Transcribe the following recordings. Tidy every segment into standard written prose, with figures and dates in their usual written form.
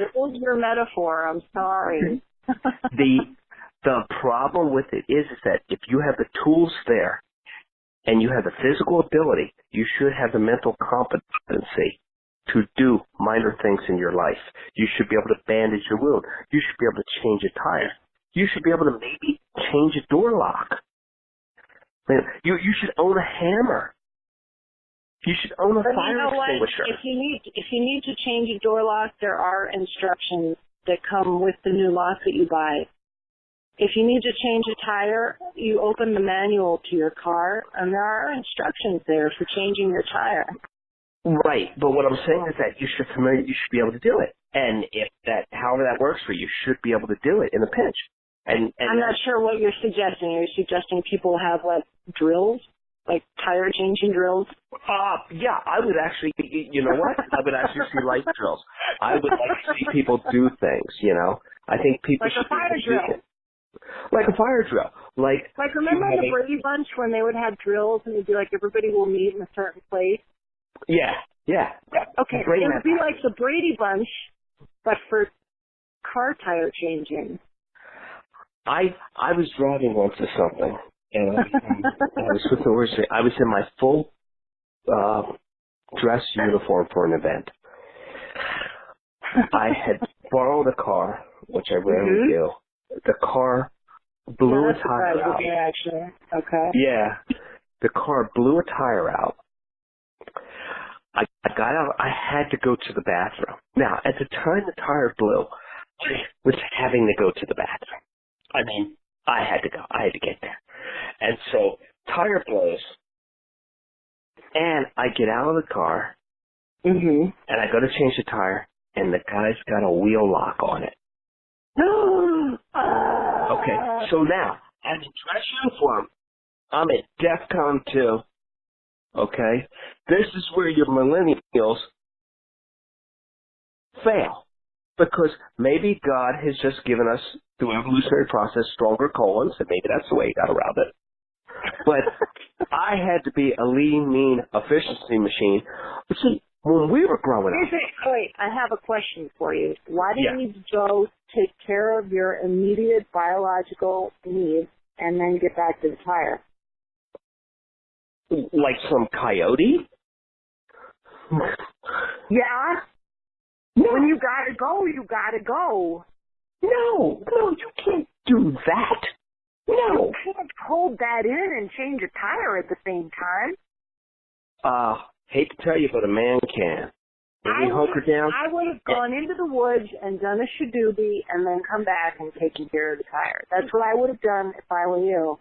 it was your metaphor. I'm sorry. The problem with it is that if you have the tools there and you have the physical ability, you should have the mental competency to do minor things in your life. You should be able to bandage your wound. You should be able to change a tire. You should be able to maybe change a door lock. You should own a hammer. You should own a fire extinguisher. If you need to change a door lock, there are instructions that come with the new lock that you buy. If you need to change a tire, you open the manual to your car, and there are instructions there for changing your tire. Right, but what I'm saying is that you should be able to do it, and however that works for you, you should be able to do it in a pinch. And I'm not sure what you're suggesting. Are you suggesting people have like drills, like tire changing drills? Yeah, I would actually. You know what? I would actually see light drills. I would like to see people do things. I think people like should a fire drill. Like a fire drill. Like remember the Brady Bunch when they would have drills and they'd be like, everybody will meet in a certain place? Yeah. Okay, it would be like the Brady Bunch, but for car tire changing. I was driving once to something, and I was with the worst. I was in my full dress uniform for an event. I had borrowed a car, which I rarely do. The car blew a tire out. Actually. Okay. Yeah, the car blew a tire out. I got out. I had to go to the bathroom. Now, at the time the tire blew, I was having to go to the bathroom. I mean, I had to go. I had to get there. And so, tire blows, and I get out of the car, and I go to change the tire, and the guy's got a wheel lock on it. Okay, so now, I'm in dress uniform. I'm at DEFCON 2. Okay? This is where your millennials fail. Because maybe God has just given us, through evolutionary process, stronger colons, and maybe that's the way he got around it. But I had to be a lean, mean efficiency machine. But see, when we were growing up... Wait, I have a question for you. Why didn't you go take care of your immediate biological needs and then get back to the tire? Like some coyote? Yeah. When you gotta go, you gotta go. No, you can't do that. No. You can't hold that in and change a tire at the same time. Hate to tell you, but a man can. Hunker down. I would have gone into the woods and done a shadoobie and then come back and taken care of the tire. That's what I would have done if I were you.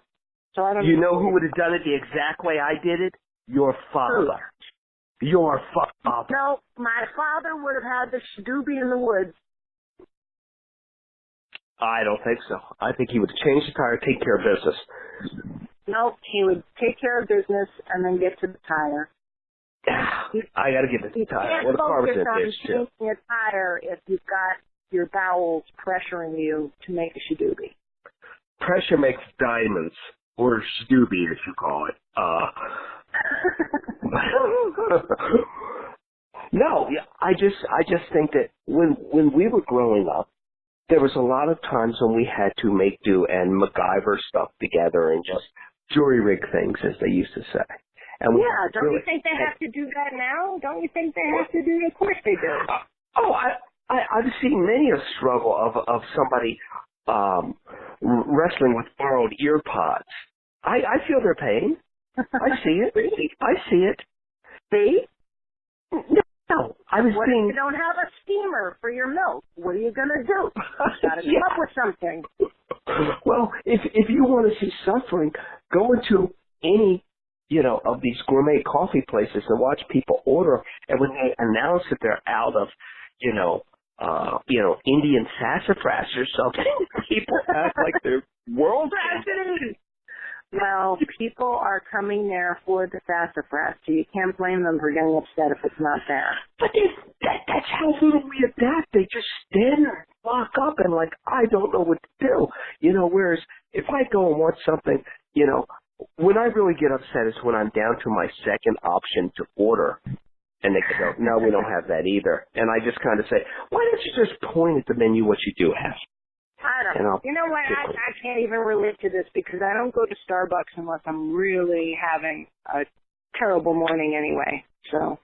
So I don't. You know who would have done it the exact way I did it? Your father. Your father. No, my father would have had the shadoobie in the woods. I don't think so. I think he would change the tire, take care of business. No, he would take care of business and then get to the tire. I got to get the tire. What a car was in this changing a tire if you've got your bowels pressuring you to make a shadoobie. Pressure makes diamonds, or shadoobie, as you call it. No, I just think that when we were growing up, there was a lot of times when we had to make do and MacGyver stuff together and just jury rig things, as they used to say. And don't you think they have to do that now? Don't you think they have to do it? Of course they do. I've seen many a struggle of somebody wrestling with borrowed ear pods. I feel their pain. I see it. I see it. See? No, I was What if you don't have a steamer for your milk? What are you going to do? Got to come up with something. Well, if you want to see suffering, go into any, of these gourmet coffee places and watch people order, and when they announce that they're out of, Indian sassafras or something, people act like they're world champions. Well, people are coming there for the sassafras, so you can't blame them for getting upset if it's not there. But that's how little we adapt. They just stand there, lock up, and I don't know what to do. Whereas if I go and want something, when I really get upset is when I'm down to my second option to order, And they go, no, we don't have that either. And I just kind of say, why don't you just point at the menu what you do have? I don't know. You know what? I can't even relate to this because I don't go to Starbucks unless I'm really having a terrible morning anyway. So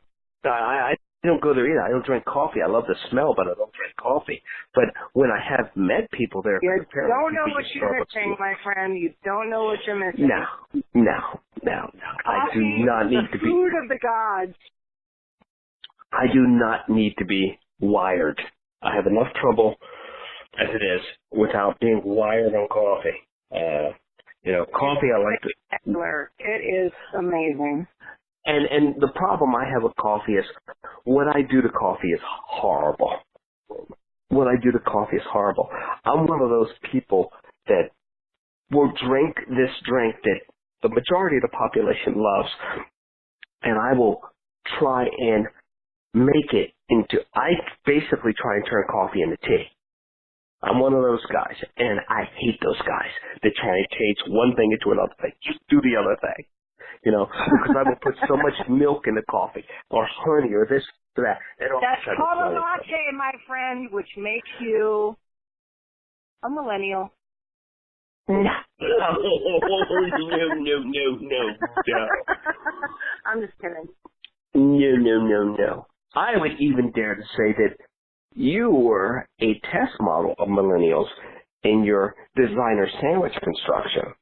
I don't go there either. I don't drink coffee. I love the smell, but I don't drink coffee. But when I have met people there, you don't know what you're missing, my friend. You don't know what you're missing. No. I do not need to be. Food of the gods. I do not need to be wired. I have enough trouble as it is without being wired on coffee. Coffee I like to. It is amazing. And the problem I have with coffee is what I do to coffee is horrible. What I do to coffee is horrible. I'm one of those people that will drink this drink that the majority of the population loves, and I will try and make it into, I basically try and turn coffee into tea. I'm one of those guys, and I hate those guys that try and change one thing into another thing. Just do the other thing, because I will put so much milk in the coffee, or honey, or this, or that. That's called a latte, my friend, which makes you a millennial. No. I'm just kidding. No. I would even dare to say that you were a test model of millennials in your designer sandwich construction.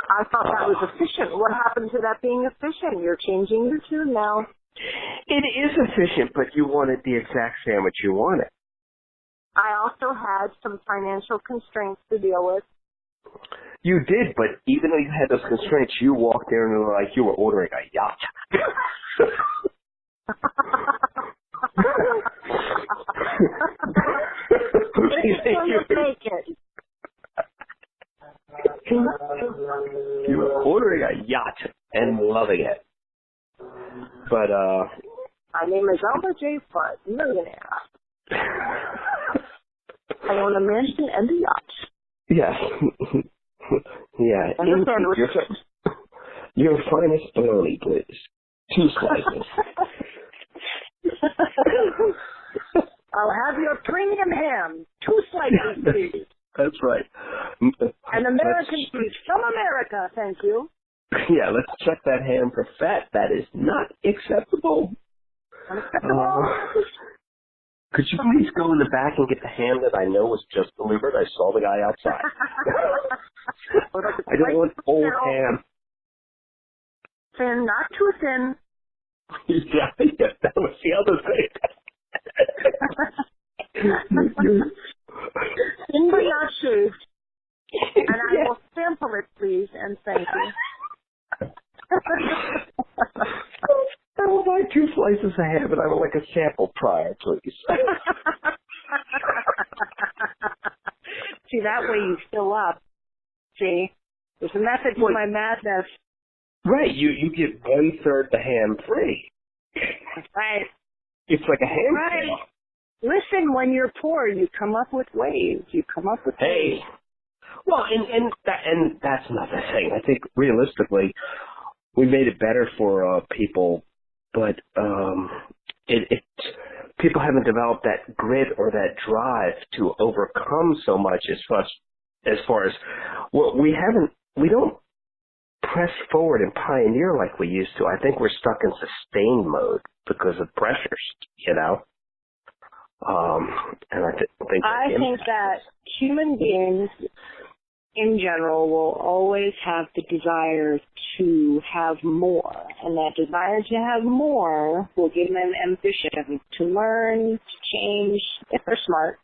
I thought that was efficient. What happened to that being efficient? You're changing your tune now. It is efficient, but you wanted the exact sandwich you wanted. I also had some financial constraints to deal with. You did, but even though you had those constraints, you walked there and were like you were ordering a yacht. You were ordering a yacht and loving it. But, my name is Albert J. Fudd, millionaire. I own a mansion and a yacht. Yes. Yeah. Your finest bologna, please. 2 slices. I'll have your premium ham. 2 slices, please. That's right. An American please. From America, thank you. Yeah, let's check that ham for fat. That is not acceptable. Unacceptable. Could you please go in the back and get the ham that I know was just delivered? I saw the guy outside. I don't want old ham. Thin, not too thin. Yeah, that was the other thing. Thin but not shaved. And I will sample it, please, and thank you. I would like 2 slices of ham, and I would like a sample prior, please. See, that way you fill up. See? There's a method to my madness. Right, you get 1/3 the ham free. That's right. It's like a ham right. sale. Listen, when you're poor, you come up with ways. Ways. Well, and that's another thing. I think realistically, we made it better for people, but people haven't developed that grit or that drive to overcome so much as far as we don't press forward and pioneer like we used to. I think we're stuck in sustain mode because of pressures, And I think that human beings in general will always have the desire to have more, and that desire to have more will give them ambition to learn, to change, if they're smart,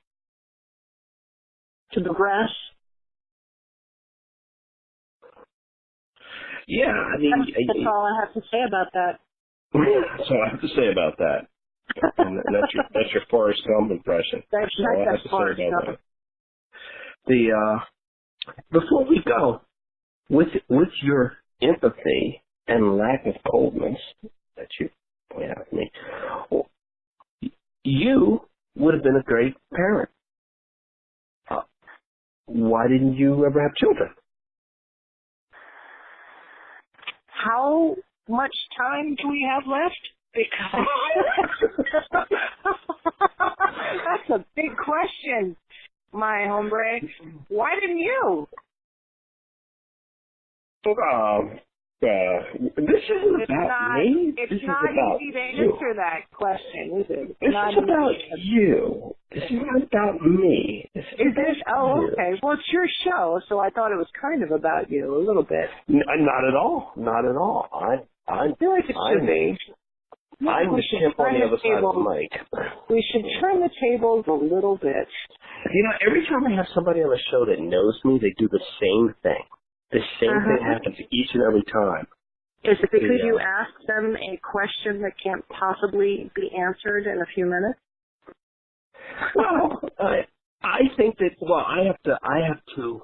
to progress. Yeah, I mean... That's all I have to say about that. That's all I have to say about that. And that's your Forrest Gump impression. That's all I have to say about that. Before we go, with your empathy and lack of coldness that you point out to me, you would have been a great parent. Why didn't you ever have children? How much time do we have left? Because that's a big question, my hombre. Why didn't you? This isn't about me. It's not easy to answer that question, is it? This is about you. This is not about me. This is Oh, okay. Well, it's your show, so I thought it was kind of about you, a little bit. Not at all. Not at all. I feel like it should be. I'm the chimp on the other side of the mic. We should turn the tables a little bit. You know, every time I have somebody on the show that knows me, they do the same thing. The same thing happens each and every time. Is it because you ask them a question that can't possibly be answered in a few minutes? Well, I think that, I have to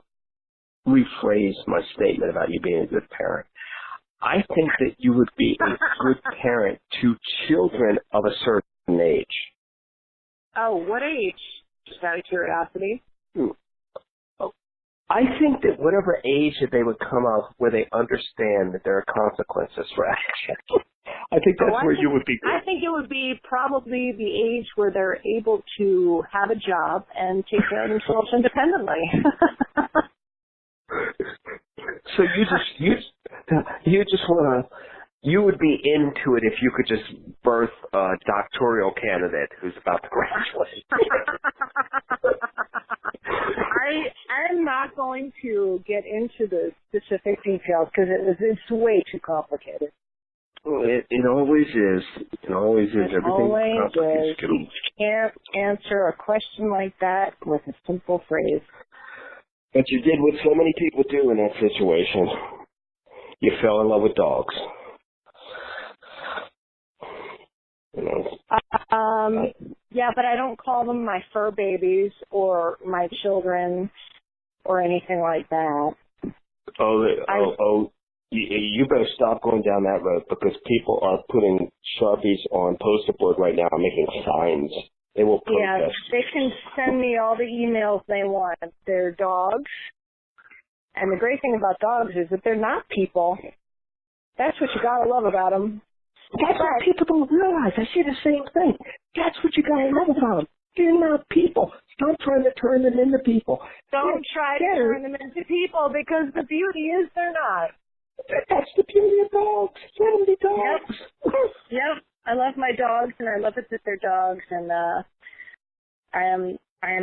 rephrase my statement about you being a good parent. I think that you would be a good parent to children of a certain age. Oh, what age? Just out of curiosity. I think that whatever age that they would come out where they understand that there are consequences for action. I think that's where you would be good. I think it would be probably the age where they're able to have a job and take care of themselves independently. So you would be into it if you could just birth a doctoral candidate who's about to graduate. I'm not going to get into the specific details because it's way too complicated. It always is. It always is. Everything complicates. You can't answer a question like that with a simple phrase. But you did what so many people do in that situation. You fell in love with dogs. You know. Yeah, but I don't call them my fur babies or my children or anything like that. You better stop going down that road because people are putting Sharpies on poster board right now, making signs. They will protest. Yeah, they can send me all the emails they want. They're dogs. And the great thing about dogs is that they're not people. That's what you gotta love about them. That's what people don't realize. I say the same thing. That's what you gotta love about them. They're not people. Stop trying to turn them into people. Don't try to turn them into people because the beauty is they're not. That's the beauty of dogs. Let them be dogs. Yep. I love my dogs and I love it that they're dogs and I am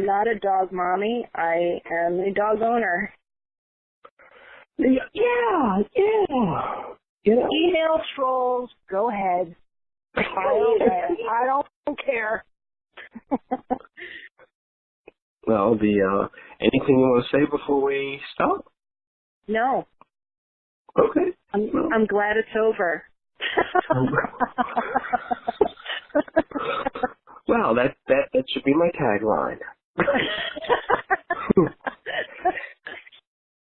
not a dog mommy. I am a dog owner. Yeah. You know. Email trolls, go ahead. I don't care. Well, anything you want to say before we stop? No. Okay. I'm glad it's over. Well, that should be my tagline.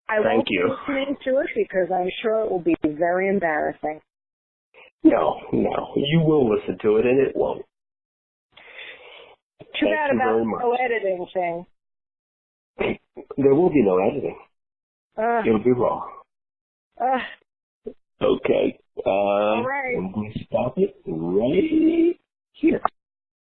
I won't be listening to it because I'm sure it will be very embarrassing. No, you will listen to it and it won't. Too bad about no editing thing. There will be no editing. It'll be raw. Okay. All right. I'm going to stop it right here.